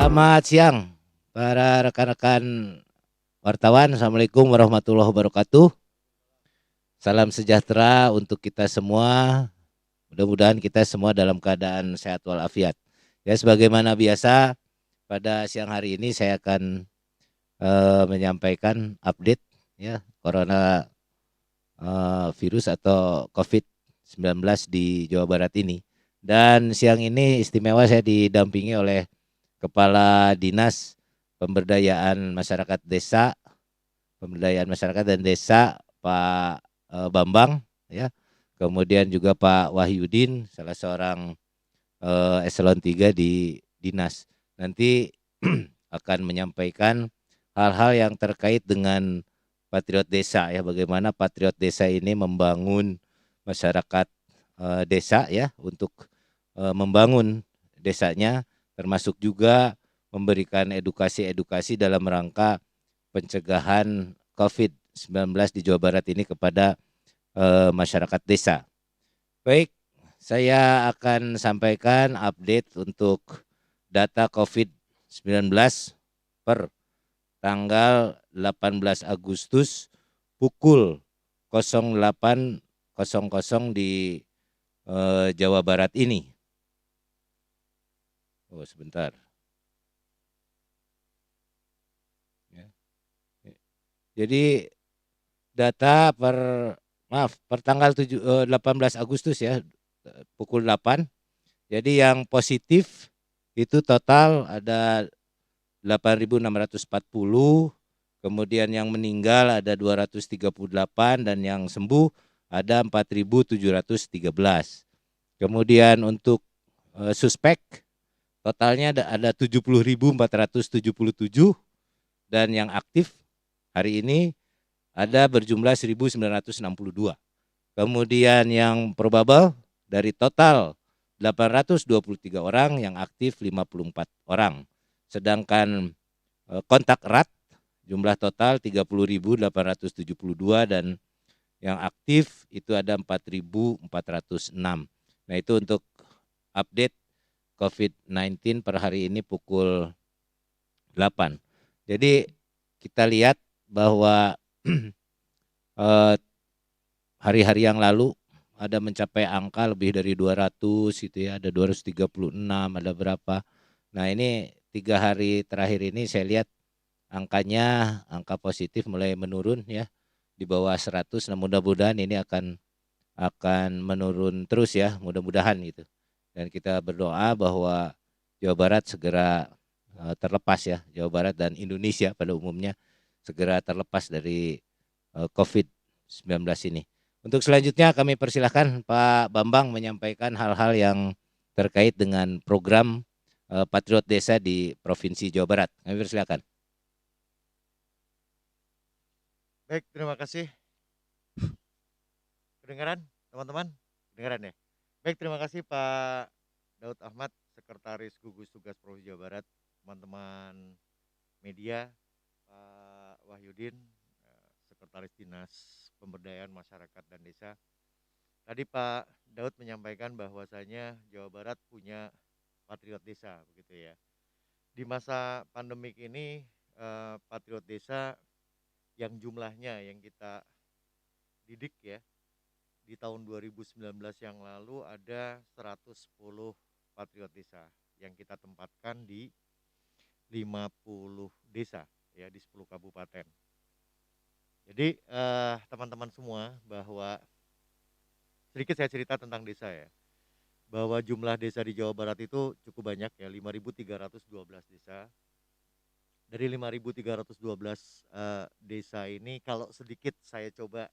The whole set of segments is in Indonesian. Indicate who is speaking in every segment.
Speaker 1: Selamat siang para rekan-rekan wartawan. Assalamualaikum warahmatullahi wabarakatuh. Salam sejahtera untuk kita semua. Mudah-mudahan kita semua dalam keadaan sehat walafiat. Ya, sebagaimana biasa pada siang hari ini saya akan menyampaikan update ya corona virus atau COVID-19 di Jawa Barat ini. Dan siang ini istimewa saya didampingi oleh Kepala Dinas Pemberdayaan Masyarakat dan Desa Pak Bambang ya. Kemudian juga Pak Wahyudin, salah seorang eselon 3 di dinas. Nanti akan menyampaikan hal-hal yang terkait dengan Patriot Desa ya, bagaimana Patriot Desa ini membangun masyarakat desa ya untuk membangun desanya, termasuk juga memberikan edukasi-edukasi dalam rangka pencegahan COVID-19 di Jawa Barat ini kepada masyarakat desa. Baik, saya akan sampaikan update untuk data COVID-19 per tanggal 18 Agustus pukul 08.00 di Jawa Barat ini. Oh, sebentar. Ya. Jadi data per tanggal 18 Agustus ya, pukul 8. Jadi yang positif itu total ada 8.640, kemudian yang meninggal ada 238 dan yang sembuh ada 4.713. Kemudian untuk suspek totalnya ada 70.477 dan yang aktif hari ini ada berjumlah 1.962. Kemudian yang probable dari total 823 orang, yang aktif 54 orang. Sedangkan kontak erat jumlah total 30.872 dan yang aktif itu ada 4.406. Nah, itu untuk update COVID-19 per hari ini pukul 8. Jadi kita lihat bahwa hari-hari yang lalu ada mencapai angka lebih dari 200 gitu ya, ada 236, ada berapa. Nah, ini 3 hari terakhir ini saya lihat angka positif mulai menurun ya, di bawah 100. Nah, mudah-mudahan ini akan menurun terus ya, mudah-mudahan gitu. Dan kita berdoa bahwa Jawa Barat segera terlepas ya, Jawa Barat dan Indonesia pada umumnya segera terlepas dari COVID-19 ini. Untuk selanjutnya kami persilahkan Pak Bambang menyampaikan hal-hal yang terkait dengan program Patriot Desa di Provinsi Jawa Barat. Kami persilahkan.
Speaker 2: Baik, terima kasih. Kedengaran, teman-teman? Kedengaran ya? Baik, terima kasih Pak Daud Ahmad, Sekretaris Gugus Tugas Provinsi Jawa Barat, teman-teman media, Pak Wahyudin, Sekretaris Dinas Pemberdayaan Masyarakat dan Desa. Tadi Pak Daud menyampaikan bahwasanya Jawa Barat punya Patriot Desa, begitu ya. Di masa pandemik ini, Patriot Desa yang jumlahnya yang kita didik ya, di tahun 2019 yang lalu ada 110 Patriot Desa yang kita tempatkan di 50 desa ya, di 10 kabupaten. Jadi teman-teman semua, bahwa sedikit saya cerita tentang desa ya, bahwa jumlah desa di Jawa Barat itu cukup banyak ya, 5.312 desa. Dari 5.312 desa ini, kalau sedikit saya coba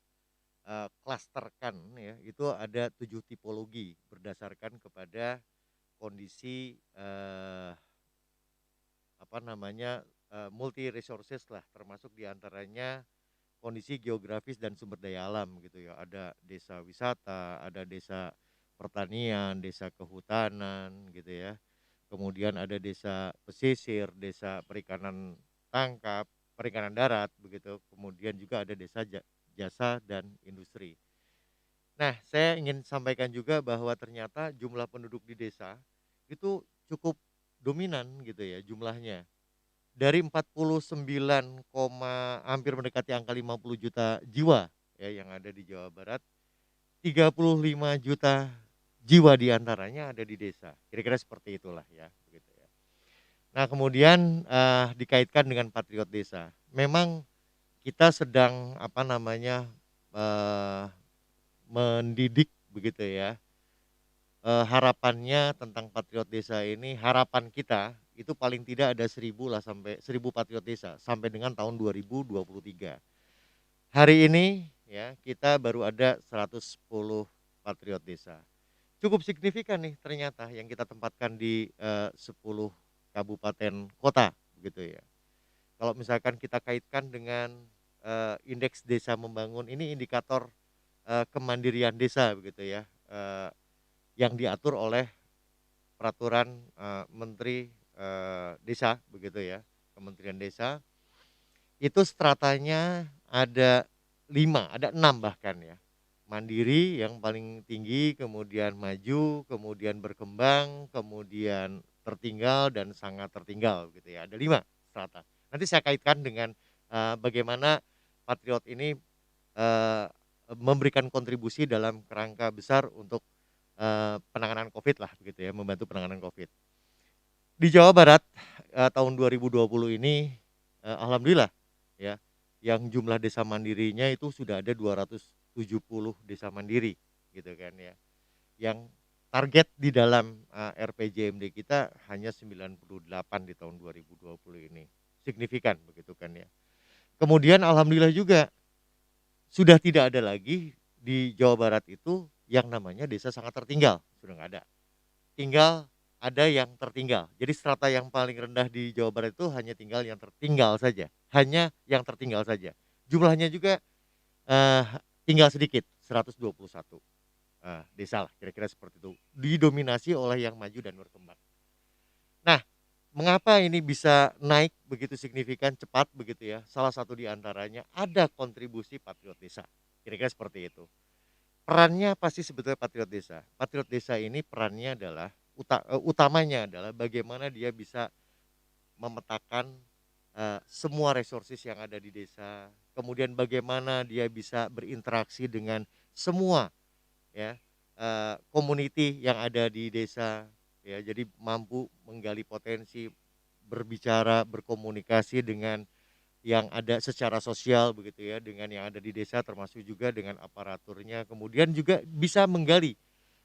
Speaker 2: klasterkan ya, itu ada 7 tipologi berdasarkan kepada kondisi multi resources lah, termasuk diantaranya kondisi geografis dan sumber daya alam gitu ya. Ada desa wisata, ada desa pertanian, desa kehutanan gitu ya. Kemudian ada desa pesisir, desa perikanan tangkap, perikanan darat begitu. Kemudian juga ada desa jasa dan industri. Nah, saya ingin sampaikan juga bahwa ternyata jumlah penduduk di desa itu cukup dominan gitu ya jumlahnya. Dari 49, hampir mendekati angka 50 juta jiwa ya yang ada di Jawa Barat, 35 juta jiwa di antaranya ada di desa. Kira-kira seperti itulah ya, begitu ya. Nah kemudian, dikaitkan dengan patriot desa. Memang kita sedang apa namanya, eee, mendidik begitu ya. Harapannya tentang patriot desa ini, harapan kita itu paling tidak ada 1000 lah, sampai 1000 patriot desa sampai dengan tahun 2023. Hari ini ya kita baru ada 110 patriot desa. Cukup signifikan nih ternyata yang kita tempatkan di, 10 kabupaten kota begitu ya. Kalau misalkan kita kaitkan dengan, indeks desa membangun, ini indikator, kemandirian desa begitu ya, yang diatur oleh peraturan, menteri, desa begitu ya, Kementerian Desa. Itu stratanya ada 5, ada 6 bahkan ya. Mandiri yang paling tinggi, kemudian maju, kemudian berkembang, kemudian tertinggal dan sangat tertinggal gitu ya. Ada 5 strata. Nanti saya kaitkan dengan, bagaimana Patriot ini, eee, memberikan kontribusi dalam kerangka besar untuk, penanganan Covid lah begitu ya, membantu penanganan Covid. Di Jawa Barat, tahun 2020 ini, alhamdulillah ya, yang jumlah desa mandirinya itu sudah ada 270 desa mandiri gitu kan ya. Yang target di dalam, RPJMD kita hanya 98 di tahun 2020 ini. Signifikan begitu kan ya. Kemudian alhamdulillah juga sudah tidak ada lagi di Jawa Barat itu yang namanya desa sangat tertinggal, sudah nggak ada. Tinggal ada yang tertinggal. Jadi strata yang paling rendah di Jawa Barat itu hanya tinggal yang tertinggal saja, hanya yang tertinggal saja. Jumlahnya juga, eee, tinggal sedikit, 121, desa lah kira-kira seperti itu. Didominasi oleh yang maju dan berkembang. Nah, mengapa ini bisa naik begitu signifikan, cepat begitu ya, salah satu di antaranya ada kontribusi Patriot Desa, kira-kira seperti itu. Perannya pasti sebetulnya Patriot Desa. Patriot Desa ini perannya adalah utamanya adalah bagaimana dia bisa memetakan, semua resources yang ada di desa, kemudian bagaimana dia bisa berinteraksi dengan semua ya, community yang ada di desa, ya. Jadi mampu menggali potensi, berbicara, berkomunikasi dengan yang ada secara sosial begitu ya, dengan yang ada di desa termasuk juga dengan aparaturnya, kemudian juga bisa menggali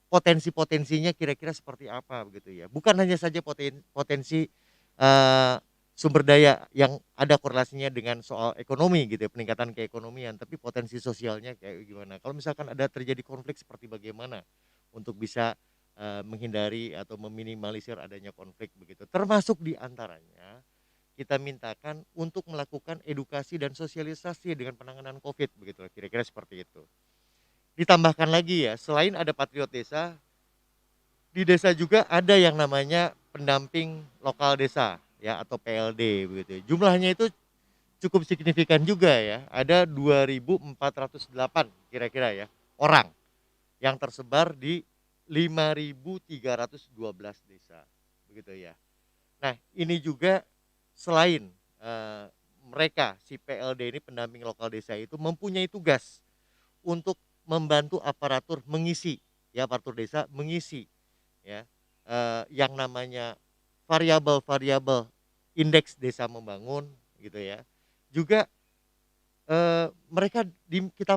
Speaker 2: potensi-potensinya kira-kira seperti apa begitu ya. Bukan hanya saja potensi, sumber daya yang ada korelasinya dengan soal ekonomi gitu ya, peningkatan keekonomian, tapi potensi sosialnya kayak gimana. Kalau misalkan ada terjadi konflik seperti bagaimana untuk bisa, menghindari atau meminimalisir adanya konflik begitu. Termasuk di antaranya kita mintakan untuk melakukan edukasi dan sosialisasi dengan penanganan Covid begitu, kira-kira seperti itu. Ditambahkan lagi ya, selain ada Patriot Desa, di desa juga ada yang namanya pendamping lokal desa ya atau PLD begitu. Jumlahnya itu cukup signifikan juga ya, ada 2.408 kira-kira ya, orang yang tersebar di 5.312 desa, begitu ya. Nah, ini juga selain, mereka si PLD ini pendamping lokal desa itu mempunyai tugas untuk membantu aparatur mengisi, ya aparatur desa mengisi ya, yang namanya variabel-variabel indeks desa membangun gitu ya. Juga, mereka kita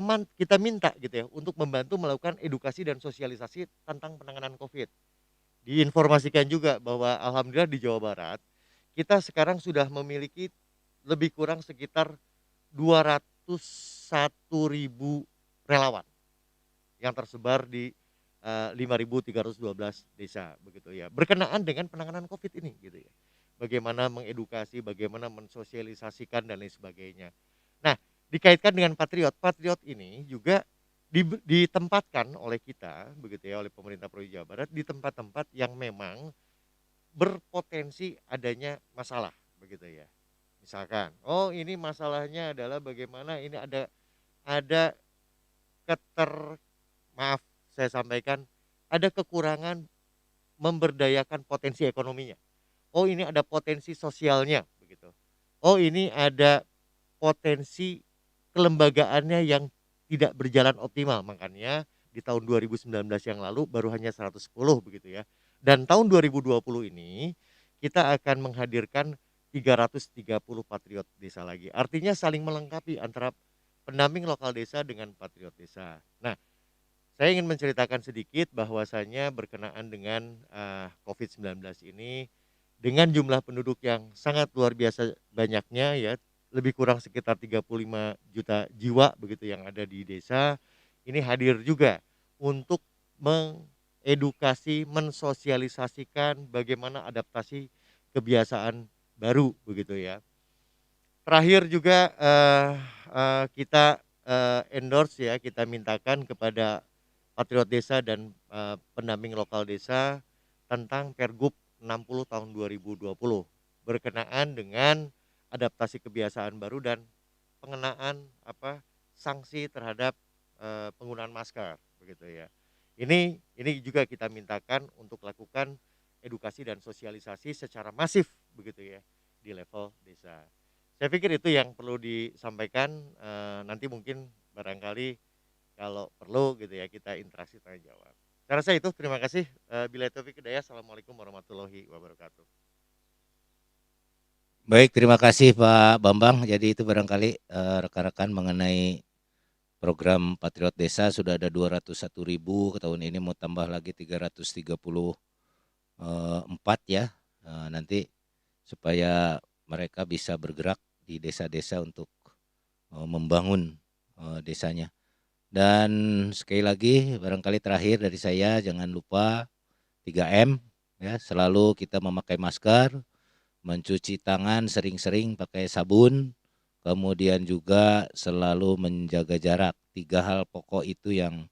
Speaker 2: minta gitu ya untuk membantu melakukan edukasi dan sosialisasi tentang penanganan Covid. Diinformasikan juga bahwa alhamdulillah di Jawa Barat, kita sekarang sudah memiliki lebih kurang sekitar 201.000 relawan yang tersebar di, 5.312 desa begitu ya, berkenaan dengan penanganan Covid ini gitu ya. Bagaimana mengedukasi, bagaimana mensosialisasikan dan lain sebagainya. Nah, dikaitkan dengan Patriot, Patriot ini juga ditempatkan oleh kita begitu ya, oleh pemerintah Provinsi Jawa Barat di tempat-tempat yang memang berpotensi adanya masalah begitu ya. Misalkan, oh ini masalahnya adalah bagaimana ini ada maaf saya sampaikan, ada kekurangan memberdayakan potensi ekonominya. oh ini ada potensi sosialnya begitu. Oh ini ada potensi kelembagaannya yang tidak berjalan optimal. Makanya di tahun 2019 yang lalu baru hanya 110 begitu ya. Dan tahun 2020 ini kita akan menghadirkan 330 patriot desa lagi. Artinya saling melengkapi antara pendamping lokal desa dengan patriot desa. Nah, saya ingin menceritakan sedikit bahwasanya berkenaan dengan COVID-19 ini dengan jumlah penduduk yang sangat luar biasa banyaknya ya, lebih kurang sekitar 35 juta jiwa begitu yang ada di desa, ini hadir juga untuk mengedukasi, mensosialisasikan bagaimana adaptasi kebiasaan baru begitu ya. Terakhir juga kita endorse ya, kita mintakan kepada patriot desa dan pendamping lokal desa tentang Pergub 60 tahun 2020 berkenaan dengan adaptasi kebiasaan baru dan pengenaan sanksi terhadap penggunaan masker begitu ya. Ini juga kita mintakan untuk lakukan edukasi dan sosialisasi secara masif begitu ya di level desa. Saya pikir itu yang perlu disampaikan, nanti mungkin barangkali kalau perlu gitu ya kita interaksi tanya jawab. Saya rasa itu, terima kasih, billahi taufiq hidayah. Assalamualaikum warahmatullahi wabarakatuh.
Speaker 1: Baik, terima kasih Pak Bambang. Jadi itu barangkali rekan-rekan mengenai program Patriot Desa sudah ada 201.000, ke tahun ini mau tambah lagi 334 ya. Nanti supaya mereka bisa bergerak di desa-desa untuk membangun desanya. Dan sekali lagi barangkali terakhir dari saya, jangan lupa 3M ya, selalu kita memakai masker, mencuci tangan sering-sering pakai sabun, kemudian juga selalu menjaga jarak. 3 hal pokok itu yang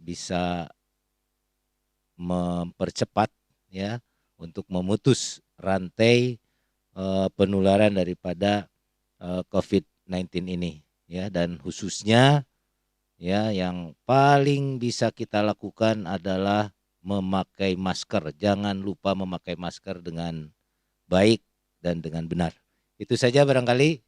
Speaker 1: bisa mempercepat ya untuk memutus rantai penularan daripada COVID-19 ini ya, dan khususnya ya yang paling bisa kita lakukan adalah memakai masker. Jangan lupa memakai masker dengan baik dan dengan benar. Itu saja barangkali.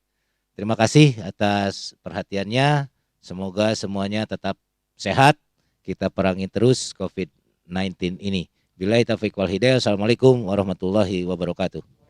Speaker 1: Terima kasih atas perhatiannya. Semoga semuanya tetap sehat. Kita perangi terus COVID-19 ini. Billahi taufiq wal hidayah. Assalamualaikum warahmatullahi wabarakatuh.